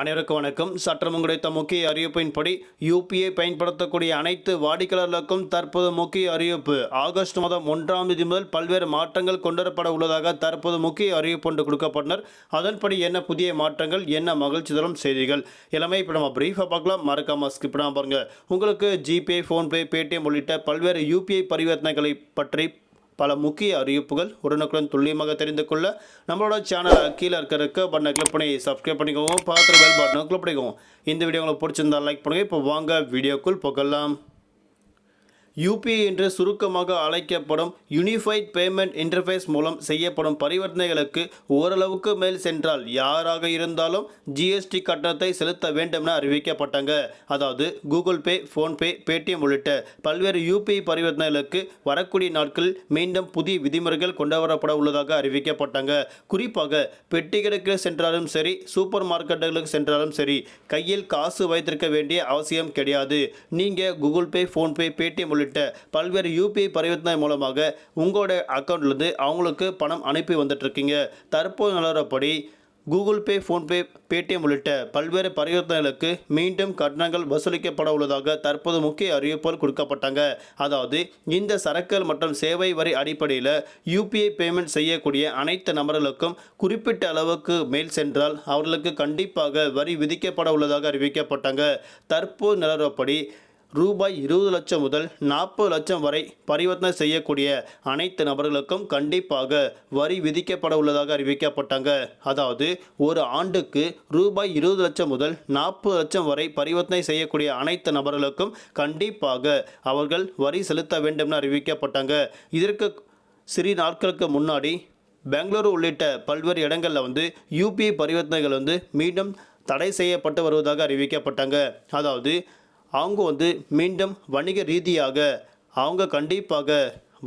அனைவருக்கும் வணக்கம். சற்றம் கிடைத்த முக்கிய அறிவிப்பின்படி யூபிஐ பயன்படுத்தக்கூடிய அனைத்து வாடிக்கையாளர்களுக்கும் தற்போது முக்கிய அறிவிப்பு. ஆகஸ்ட் மாதம் 1ஆம் தேதி முதல் பல்வேறு மாற்றங்கள் கொண்டுவரப்பட உள்ளதாக தற்போது முக்கிய அறிவிப்பு ஒன்று கொடுக்கப்பட்டனர். அதன்படி என்ன புதிய மாற்றங்கள், என்ன மகிழ்ச்சி தரும் செய்திகள் எல்லாமே இப்போ நம்ம பிரீஃபாக பார்க்கலாம். மறக்காம ஸ்கிப் பண்ணாம பாருங்க. உங்களுக்கு ஜிபே, ஃபோன்பே, பேடிஎம் உள்ளிட்ட பல்வேறு யூபிஐ பரிவர்த்தனைகளை பற்றி பல முக்கிய அறிவிப்புகள் உடனுக்குடன் துல்லியமாக தெரிந்து கொள்ள நம்மளோட சேனலை கீழே இருக்கிற பட்டனை கிளிக் பண்ணி சப்ஸ்கிரைப் பண்ணிக்கோங்க. பார்த்துட்டு பெல் பட்டனை கிளிக் பண்ணிக்கோங்க. இந்த வீடியோ உங்களுக்கு பிடிச்சிருந்தா லைக் பண்ணுங்கள். இப்போ வாங்க வீடியோக்குள் போகலாம். யூபிஐ என்று சுருக்கமாக அழைக்கப்படும் யூனிஃபைட் பேமெண்ட் இன்டர்ஃபேஸ் மூலம் செய்யப்படும் பரிவர்த்தனைகளுக்கு ஓரளவுக்கு மேல் சென்றால் யாராக இருந்தாலும் ஜிஎஸ்டி கட்டணத்தை செலுத்த வேண்டும் என அறிவிக்கப்பட்டாங்க. அதாவது கூகுள் பே, ஃபோன்பே, பேடிஎம் உள்ளிட்ட பல்வேறு யூபிஐ பரிவர்த்தனைகளுக்கு வரக்கூடிய நாட்களில் மீண்டும் புதிய விதிமுறைகள் கொண்டுவரப்பட உள்ளதாக அறிவிக்கப்பட்டாங்க. குறிப்பாக பெட்டிகளுக்கு சென்றாலும் சரி, சூப்பர் மார்க்கெட்டுகளுக்கு சென்றாலும் சரி, கையில் காசு வைத்திருக்க வேண்டிய அவசியம் கிடையாது. நீங்கள் கூகுள் பே, ஃபோன்பே, பேடிஎம் உள்ளிட்ட பல்வேறு யூபிஐ பரிவர்த்தனை மூலமாக உங்களோட அக்கௌண்ட்லேருந்து அவங்களுக்கு பணம் அனுப்பி வந்துட்டு இருக்கீங்க. தற்போது நிலவரப்படி கூகுள் பே, ஃபோன்பே, பேடிஎம் உள்ளிட்ட பல்வேறு பரிவர்த்தனைகளுக்கு மீண்டும் கட்டணங்கள் வசூலிக்கப்பட உள்ளதாக தற்போது முக்கிய அறிவிப்புகள் கொடுக்கப்பட்டாங்க. அதாவது இந்த சரக்குகள் மற்றும் சேவை வரி அடிப்படையில் யூபிஐ பேமெண்ட் செய்யக்கூடிய அனைத்து நபர்களுக்கும் குறிப்பிட்ட அளவுக்கு மேல் சென்றால் அவர்களுக்கு கண்டிப்பாக வரி விதிக்கப்பட உள்ளதாக அறிவிக்கப்பட்டாங்க. தற்போது நிலவரப்படி ரூபாய் 20 லட்சம் முதல் 40 லட்சம் வரை பரிவர்த்தனை செய்யக்கூடிய அனைத்து நபர்களுக்கும் கண்டிப்பாக வரி விதிக்கப்பட உள்ளதாக அறிவிக்கப்பட்டாங்க. அதாவது ஒரு ஆண்டுக்கு ரூபாய் 20 லட்சம் முதல் 40 லட்சம் வரை பரிவர்த்தனை செய்யக்கூடிய அனைத்து நபர்களுக்கும் கண்டிப்பாக அவர்கள் வரி செலுத்த வேண்டும் என அறிவிக்கப்பட்டாங்க. இதற்கு சிறு நாட்களுக்கு முன்னாடி பெங்களூரு உள்ளிட்ட பல்வேறு இடங்களில் யூபிஐ பரிவர்த்தனைகள் மீண்டும் தடை செய்யப்பட்டு வருவதாக அறிவிக்கப்பட்டாங்க. அதாவது அவங்க மீண்டும் வணிக ரீதியாக அவங்க கண்டிப்பாக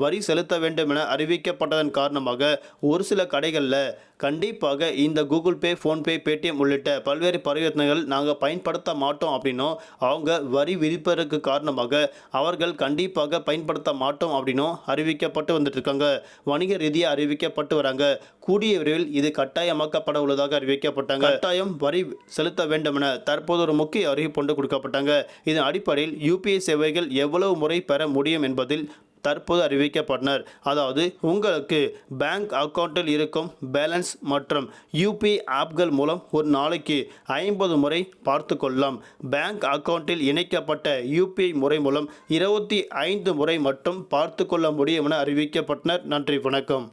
வரி செலுத்த வேண்டும் என அறிவிக்கப்பட்டதன் காரணமாக ஒரு சில கடைகளில் கண்டிப்பாக இந்த கூகுள் பே, ஃபோன்பே, பேடிஎம் உள்ளிட்ட பல்வேறு பரிவர்த்தனைகள் நாங்கள் பயன்படுத்த மாட்டோம் அப்படின்னும் அவங்க வரி விதிப்பதற்கு காரணமாக அவர்கள் கண்டிப்பாக பயன்படுத்த மாட்டோம் அப்படின்னும் அறிவிக்கப்பட்டு வந்துட்டுருக்காங்க. வணிக ரீதியாக அறிவிக்கப்பட்டு வராங்க. கூடிய விரைவில் இது கட்டாயமாக்கப்பட உள்ளதாக அறிவிக்கப்பட்டாங்க. கட்டாயம் வரி செலுத்த வேண்டும் என தற்போது ஒரு முக்கிய அறிவிப்பு ஒன்று கொடுக்கப்பட்டாங்க. இதன் அடிப்படையில் யூபிஐ சேவைகள் எவ்வளவு முறை பெற முடியும் என்பதில் தற்போது அறிவிக்கப்பட்டனர். அதாவது உங்களுக்கு பேங்க் அக்கௌண்ட்டில் இருக்கும் பேலன்ஸ் மற்றும் யூபிஐ ஆப்கள் மூலம் ஒரு நாளைக்கு 50 முறை பார்த்து கொள்ளலாம். பேங்க் அக்கௌண்ட்டில் இணைக்கப்பட்ட யூபிஐ முறை மூலம் 25 முறை மட்டும் பார்த்து கொள்ள முடியும் என அறிவிக்கப்பட்டனர். நன்றி, வணக்கம்.